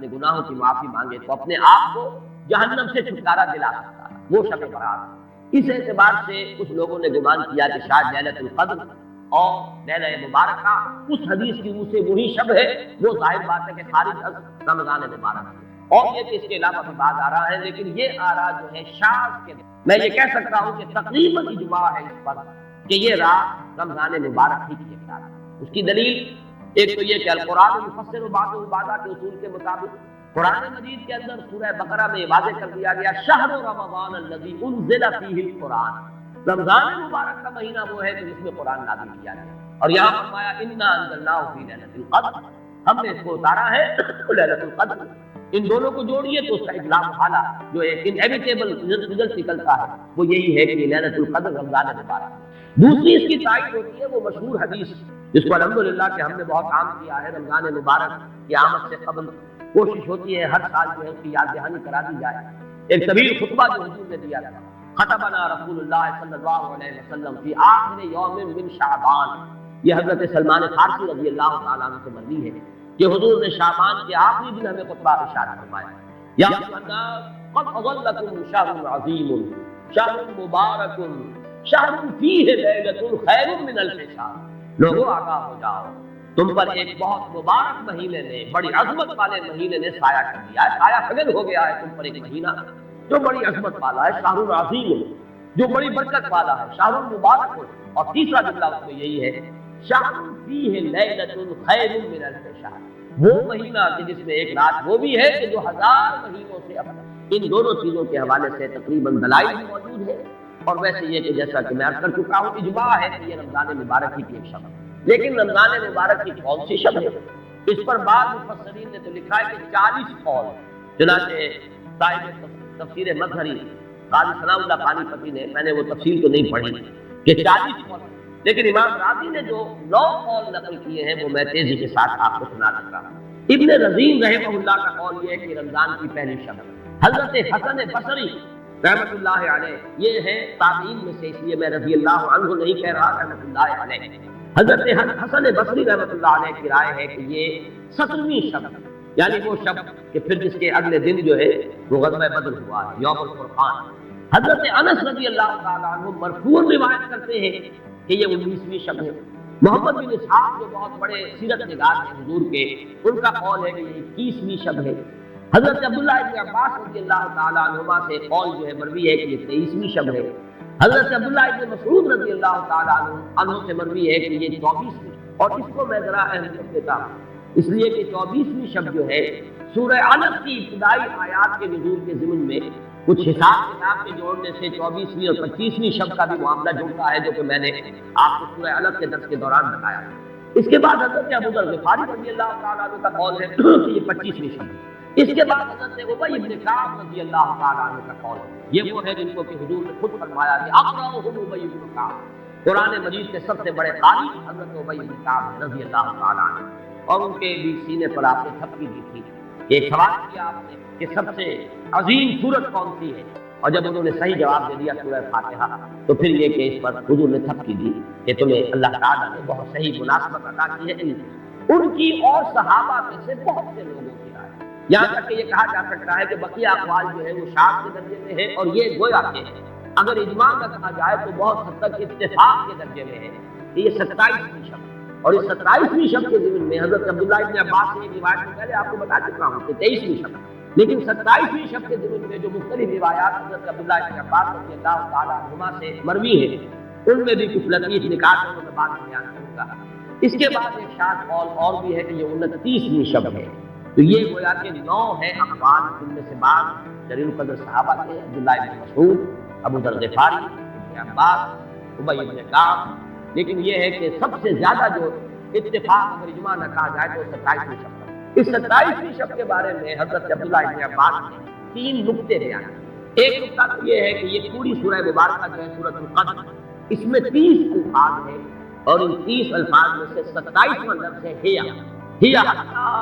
اپنے گناہوں کی معافی مانگے تو اپنے آپ کو جہنم سے چھٹکارا دلا سکتا ہے، وہ شب برات۔ اس اعتبار سے کچھ لوگوں نے گمان کیا کہ شاید ليلۃ القدر اور لیلہ مبارکہ اس حدیث کی منہ سے وہی شب ہے، وہ ظاہر بات ہے کہ خارج از رمضان مبارک ہے، اور یہ کہ اس کے علاوہ بھی بات آ رہا ہے، لیکن یہ آ رہا جو ہے شاذ کے میں یہ کہہ سکتا ہوں کہ تقریباً اجماع ہے اس پر کہ یہ رات رمضان مبارک ہی کی ایک رات ہے۔ اس کی دلیل ایک تو یہ کہ القرآن مفسر بعض بعضا کے اصول کے مطابق قرآن مجید کے اندر سورہ بقرہ میں واضح کر دیا گیا شہر رمضان الذی انزل فیہ القرآن، رمضان مبارک کا مہینہ وہ ہے کہ جس میں قرآن نازل کیا گیا، اور یہاں فرمایا انا انزلناہ فی لیلۃ القدر، ہم نے اس کو اتارا ہے لیلۃ القدر۔ ان دونوں کو جوڑیے تو اس کا ایک لامحالہ جو ایک انیویٹیبل رزلٹ نکلتا ہے وہ یہی ہے کہ لیلۃ القدر رمضان مبارک۔ دوسری اس کی تائید ہوتی ہے وہ مشہور حدیث جس کو الحمدللہ کہ ہم نے بہت عام کیا ہے، رمضان مبارک کی آمد سے قبل کوشش ہوتی ہے ہر سال جو ہے اس کی یاد دہانی کرا دی جائے۔ ایک طویل خطبہ جو حضور نے دیا تھا، خطبنا رسول اللہ صلی اللہ علیہ وسلم فی آخر یوم من شعبان، یہ حضرت سلمان فارسی رضی اللہ تعالیٰ عنہ سے مروی ہے کہ حضور نے شعبان کے آخری دن ہمیں خطبہ ارشاد فرمایا، یا ایھا الناس قد اظلکم شہر عظیم شہر مبارک شہر فیہ لیلۃ خیر من الف شہر، لوگوں آگاہ ہو جاؤ، تم پر ایک بہت مبارک مہینے نے، بڑی عظمت والے مہینے نے سایہ کر دیا ہے، سایہ فگن ہو گیا ہے تم پر ایک مہینہ جو بڑی عظمت والا ہے، شہر عظیم جو بڑی برکت والا ہے، شہر مبارک۔ اور تیسرا جملہ اس میں یہی ہے شہر فیہ لیلۃ خیر من الف شہر، وہ مہینہ کہ جس میں ایک رات وہ بھی ہے کہ جو 1000 مہینوں سے افضل۔ ان دونوں چیزوں کے حوالے سے تقریباً دلائل بھی موجود ہے، اور ویسے یہ کہ جیسا کہ میں عرض کر چکا ہوں اجماع ہے کہ یہ رمضان مبارک کی ایک شب ہے، لیکن رمضان مبارک کی کون سی شب ہے اس پر بعض مفسرین نے تو لکھا ہے کہ 40 قول، چنانچہ صاحب تفسیر مظہری قاضی ثناء اللہ پانی پتی نے، میں نے وہ تفصیل تو نہیں پڑھی کہ 40 قول، لیکن امام راضی نے جو 9 قول نقل کیے ہیں وہ میں تیزی کے ساتھ آپ کو سنا دیتا ہوں۔ ابن رزین رحمہ اللہ کا قول یہ ہے کہ رمضان کی پہلی شب ہے۔ حضرت حسن بصری رحمۃ اللہ علیہ یہ ہے تابعین میں سے، اس لیے میں رضی اللہ عنہ نہیں کہہ رہا، رحمۃ اللہ علیہ، حضرت حسن بصری رحمۃ اللہ علیہ کی رائے ہے کہ یہ 17ویں شب ہے، یعنی وہ شب کہ پھر جس کے اگلے دن جو ہے وہ غزوہ بدر ہوا ہے، یوم الفرقان۔ حضرت انس رضی اللہ تعالیٰ عنہ مرفوع روایت کرتے ہیں کہ یہ 19ویں شب ہے۔ محمد بن اسحاق جو بہت بڑے سیرت نگار ہیں حضور کے، ان کا قول ہے کہ یہ 21ویں شب ہے۔ حضرت عبداللہ ابن عباس رضی اللہ تعالیٰ عنہما سے قول جو ہے مروی ہے کہ یہ 23ویں شب ہے۔ حضرت عبداللہ ابن مسعود رضی اللہ تعالیٰ عنہ سے مروی ہے کہ یہ 24ویں، اور اس کو میں ذرا اہم کر دیتا ہوں اس لیے کہ 24ویں شب جو ہے سورہ علق کی ابتدائی آیات کے نزول کے ضمن میں کچھ حساب کتاب کے جوڑنے سے 24ویں اور 25ویں شب کا بھی معاملہ جڑتا ہے، جو کہ میں نے آپ کو سورہ علق کے درس کے دوران بتایا۔ اس کے بعد حضرت ابو ذر غفاری رضی اللہ تعالیٰ عنہ کا قول ہے کہ یہ 25ویں شب ہے۔ اس کے بعد حضرت ابی بن کعب رضی اللہ تعالیٰ عنہ کا قول ہے، یہ وہ ہے جن کو کہ حضور نے خود فرمایا کہ اقرأہم ابی بن کعب، قرآن مجید کے سب سے بڑے قاری حضرت ابی بن کعب رضی اللہ تعالیٰ عنہ، اور ان کے بھی سینے پر آپ نے تھپکی دی تھی۔ ایک سوال کیا آپ نے کہ سب سے عظیم سورت کون سی ہے، اور جب انہوں نے صحیح جواب دے دیا سورہ فاتحہ، تو پھر یہ کہ اس پر حضور نے تھپکی دی کہ تمہیں اللہ تعالیٰ نے بہت صحیح مناسبت عطا کی ہے ان کی اور صحابہ میں سے بہت سے لوگوں کی رائے، یہاں تک کہ یہ کہا جا سکتا ہے کہ بقیہ اقوال جو ہے وہ شاذ کے درجے میں ہے، اور یہ گویا کہ اگر اجماع کا کہا جائے تو بہت حد تک اتفاق کے درجے میں ہے کہ یہ 27ویں شب، اور اس 27ویں شب کے ضمن میں حضرت عبداللہ ابن عباس سے ایک روایت میں پہلے آپ کو بتا چکا ہوں کہ 23ویں شب، لیکن 27ویں شب کے ضمن میں جو مختلف روایات حضرت عبداللہ ابن عباس رضی اللہ تعالیٰ عنہما سے مروی ہیں ان میں بھی کچھ لطیف نکات ہیں، میں بعد میں بیان کروں گا۔ اس کے بعد ایک شاذ قول اور بھی ہے کہ یہ 29ویں شب ہے، تو یہ گویا کہ 9 ہیں اقوال، ان میں سے بعض جلیل القدر صحابہ کے، عبداللہ ابن مسعود، ابو ذر غفاری، ابن عباس، ابی بن کعب، لیکن یہ ہے کہ سب سے زیادہ جو اتفاق اگر اجماع نہ کہا جائے تو 27ویں شب ہے۔ اس 27ویں شب کے بارے میں حضرت عبداللہ ابن عباس نے 3 نقطے بیان کیے۔ ایک نقطہ تو یہ ہے کہ یہ پوری سورہ مبارکہ جو ہے سورۃ القدر، اس میں 30 الفاظ ہیں، اور ان 30 الفاظ میں سے 27واں لفظ ہے ہی حتی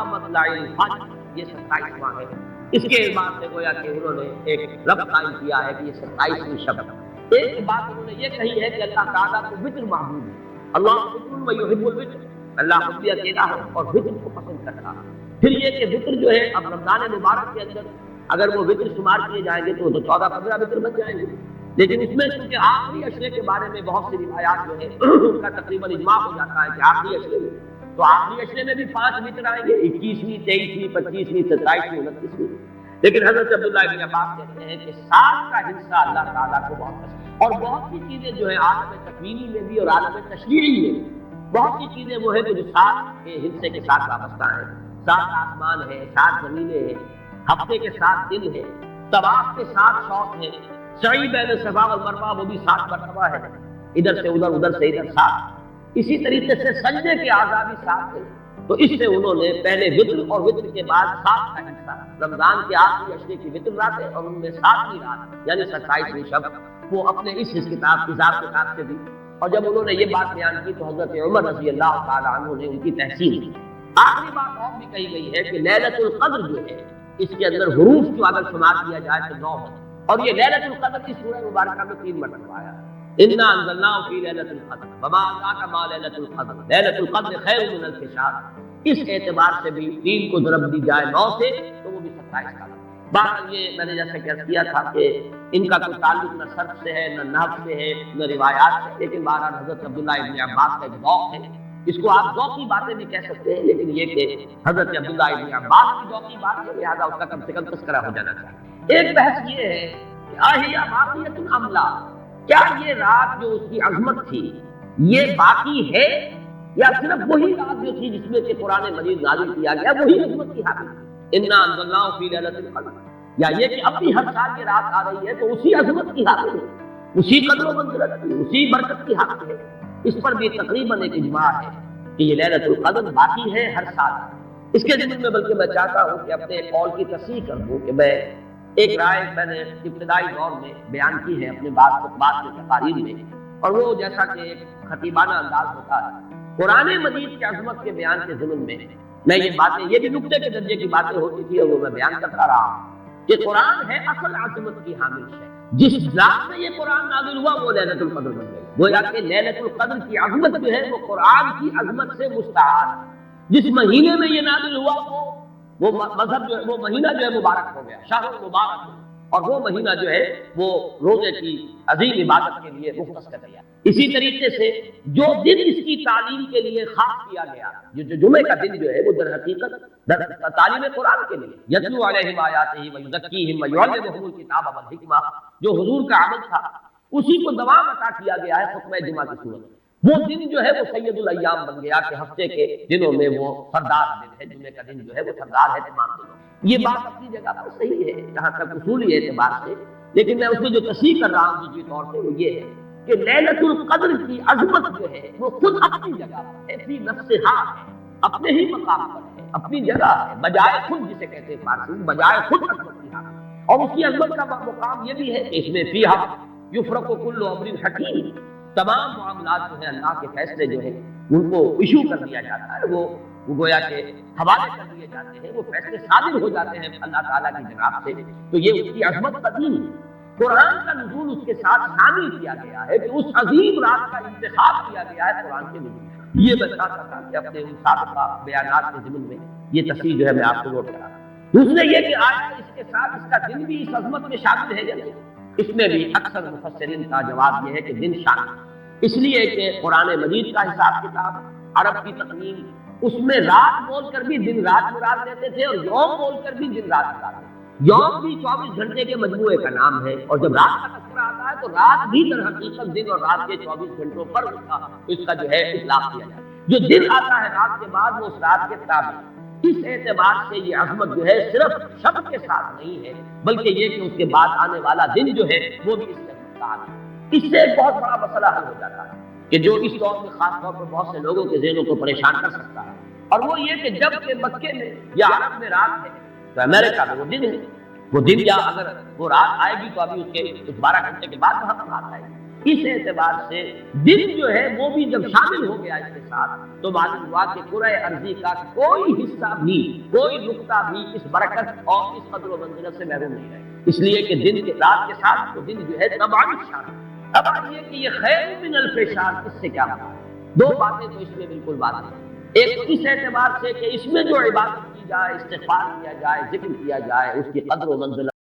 مطلع الفجر، یہ 27واں ہے۔ اس کے بعد سے گویا کہ انہوں نے ایک ربط قائم کیا ہے کہ یہ 27ویں شب ہے۔ ایک بات انہوں نے یہ کہی ہے کہ اللہ تعالیٰ کو وتر محبوب ہے، اللہ وتر و یحب الوتر، اللہ خود بھی اکیلا ہے اور وتر کو پسند کرتا ہے۔ پھر یہ کہ وطر جو ہے اب رمضان مبارک کے اندر اگر وہ وطر شمار کیے جائیں گے تو 14-15 وطر بن جائیں گے، لیکن اس میں چونکہ آخری اشرے کے بارے میں بہت سی روایات جو ہے ان کا تقریباً اجماع ہو جاتا ہے کہ آخری اشرے میں، تو آخری اشرے میں بھی 5 وطر آئیں گے، 21ویں 23ویں 25ویں 27ویں 29ویں، لیکن حضرت عبداللہ ابن عباس کہتے ہیں کہ 7 کا حصہ اللہ تعالیٰ کو بہت پسند ہے، اور بہت سی چیزیں جو ہے عالم تکوینی میں بھی اور عالم تشریعی میں بھی بہت سی چیزیں وہ ہے کہ جو 7 کے حصے کے ساتھ وابستہ ہیں، 7 آسمان ہے، 7 زمینیں ہیں، ہفتے کے 7 دن ہیں، طواف کے 7 شوط ہیں، سعی بین صفا والمروہ وہ بھی 7 مرتبہ ہے، ادھر سے ادھر ادھر سے ادھر 7، اسی طریقے سے سجدے کے اعضاء بھی 7 ہیں، تو اس سے انہوں نے پہلے وطر اور وطر کے بعد 7 کا حصہ رمضان کے آخری اشرے کی وطر رات ہے اور ان میں 7ویں رات یعنی 27ویں شب وہ اپنے اس حساب کتاب سے بھی، اور جب انہوں نے یہ بات بیان کی تو حضرت عمر رضی اللہ تعالی عنہ نے ان کی تحسین کی۔ آخری بات اور بھی کہی گئی ہے کہ لیلۃ القدر جو ہے اس کے اندر حروف جو اگر شمار کیا جائے تو 9 ہے، اور یہ لیلۃ القدر اس سورہ مبارکہ میں 3 مرتبہ آیا، انا انزلناه فی لیلۃ القدر وما ادراک ما لیلۃ القدر لیلۃ القدر خیر من الف شہر، اس اعتبار سے بھی 3 کو ضرب دی جائے 9 سے تو وہ بھی 27 کا۔ بہرحال یہ میں نے جیسے کہہ کیا تھا کہ ان کا کوئی تعلق نہ صرف سے ہے نہ نحو سے ہے نہ روایات سے، لیکن بہرحال حضرت عبداللہ ابن عباس کا ایک ذوق ہے، اس کو آپ ذوقی باتیں بھی کہہ سکتے ہیں، لیکن یہ کہ حضرت عبداللہ ابن عباس کی ذوقی بات ہے لہٰذا اس کا کم سے کم تذکرہ ہو جانا چاہیے۔ ایک بحث یہ ہے کہ آہیا باقیۃ ام لا، کیا یہ رات جو اس کی عظمت تھی یہ باقی ہے یا صرف وہی رات جو تھی جس میں کہ قرآن مجید نازل کیا گیا وہی عظمت کی حامل ہے؟ انا انزلناہ فی لیلۃ القدر، یا یہ کہ اب بھی ہر سال یہ رات آ رہی ہے تو اسی عظمت کی حامل ہے، اسی قدر و منزلت کی، اسی برکت کی حامل ہے؟ اس پر بھی تقریباً ایک اجماع ہے کہ یہ لیلۃ القدر باقی ہے ہر سال۔ اس کے ضمن میں بلکہ میں چاہتا ہوں کہ اپنے قول کی تصحیح کر دوں کہ میں ایک رائے میں نے ابتدائی دور میں بیان کی ہے اپنے بعض خطبات میں تقاریر میں، اور وہ جیسا کہ ایک خطیبانہ انداز ہوتا ہے قرآن مجید کی عظمت کے بیان کے ضمن میں یہ باتیں، یہ بھی نقطے کے درجے کی باتیں ہوتی تھی اور وہ میں بیان کرتا رہا کہ قرآن ہے اصل عظمت کی حامل ہے، جس رات میں یہ قرآن نازل ہوا وہ لیلۃ القدر بن گئی، گویا کہ لیلۃ القدر کی عظمت جو ہے وہ قرآن کی عظمت سے مستعار، جس مہینے میں یہ نازل ہوا وہ مذہب جو ہے وہ مہینہ جو ہے مبارک ہو گیا، شہر مبارک، اور وہ مہینہ جو ہے وہ روزے کی عظیم عبادت کے لیے مختص کر دیا۔ اسی طریقے سے جو دن اس کی تعلیم کے لیے خاص کیا گیا، جو جمعے کا دن جو ہے وہ در حقیقت تعلیم قرآن کے لیے، یتلو علیہم آیاتہ ویزکیہم ویعلمہم الکتاب والحکمہ، جو حضور کا عمل تھا اسی کو دوام عطا کیا گیا ہے خطبہ جمعہ کی صورت میں۔ وہ دن جو ہے وہ سید الایام بن گیا کہ ہفتے کے دنوں میں وہ سردار دن ہے، جمعے کا دن جو ہے وہ سردار ہے تمام دنوں۔ یہ بات اپنی جگہ پر صحیح ہے جہاں تک اصولی اعتبار سے، لیکن میں اس میں جو تصحیح کر رہا ہوں جزوی طور سے وہ یہ ہے کہ لیلۃ القدر کی عظمت جو ہے وہ خود اپنی جگہ پر ہے، فی نفسہا ہے، اپنے ہی مقام پر ہے، اپنی جگہ ہے، بجائے خود، جسے کہتے ہیں فارسی میں بجائے خود عظمت کی حامل، اور اس کی عظمت کا مقام یہ بھی ہے کہ اس میں فیہا یفرق کل امر حکیم، تمام معاملات جو ہے اللہ کے فیصلے جو ہے ان کو ایشو کر دیا جاتا ہے، وہ گویا کہ حوالے کر دیے جاتے ہیں، وہ فیصلے صادر ہو جاتے ہیں اللہ تعالیٰ کی جناب سے، تو یہ اس کی عظمت قدیم ہے۔ قرآن کا نزول اس کے ساتھ شامل کیا گیا ہے کہ اس عظیم رات کا انتخاب کیا گیا ہے قرآن کے نزول۔ یہ میں چاہتا تھا کہ اپنے ان سابقہ بیانات کے ضمن میں یہ تصحیح جو ہے میں آپ کو نوٹ کرا۔ دوسرے یہ کہ آج اس کے ساتھ اس کا دن بھی اس عظمت میں شامل ہے یا نہیں، اس میں بھی اکثر مفسرین کا جواب یہ ہے کہ دن شامل ہے، اس لیے کہ قرآن مجید کا حساب کتاب، عرب کی تقویم، اس میں رات بول کر بھی دن رات مراد لیتے تھے اور یوم بول کر بھی دن رات مراد لیتے تھے۔ یوم بھی 24 گھنٹے کے مجموعے کا نام ہے، اور جب رات کا تذکرہ آتا ہے تو رات بھی در حقیقت دن اور رات کے 24 گھنٹوں پر اس کا جو ہے اطلاق کیا جاتا ہے۔ جو دن آتا ہے رات کے بعد وہ اس رات کے تابع، اس اعتبار سے یہ عظمت جو ہے صرف شب کے ساتھ نہیں ہے بلکہ یہ کہ اس کے بعد آنے والا دن جو ہے وہ بھی اس کے ساتھ ہے۔ اس سے ایک بہت بڑا مسئلہ حل ہو جاتا ہے کہ جو اس دور میں خاص طور پر بہت سے لوگوں کے ذہنوں کو پریشان کر سکتا ہے، اور وہ یہ کہ جب کہ مکے میں یا عرب میں رات ہے تو امریکہ میں وہ دن ہے، وہ دن یا اگر وہ رات آئے گی تو ابھی اس کے 12 گھنٹے کے بعد وہاں پر رات آئے گی۔ اس اعتبار سے دن جو ہے وہ بھی جب شامل ہو گیا اس کے ساتھ تو معلوم ہوا کہ کرۂ ارضی کا کوئی حصہ بھی، کوئی نقطہ بھی اس برکت اور اس قدر و منزلت سے محروم نہیں رہے، اس لیے کہ دن کے رات کے ساتھ تو دن جو ہے تمام شامل۔ اب یہ کہ یہ خیر من الف شہر، اس سے کیا بات ہے؟ دو باتیں تو اس میں بالکل بات ہے، ایک اس اعتبار سے کہ اس میں جو عبادت کی جائے، استغفار کیا جائے، ذکر کیا جائے، اس کی قدر و منزلت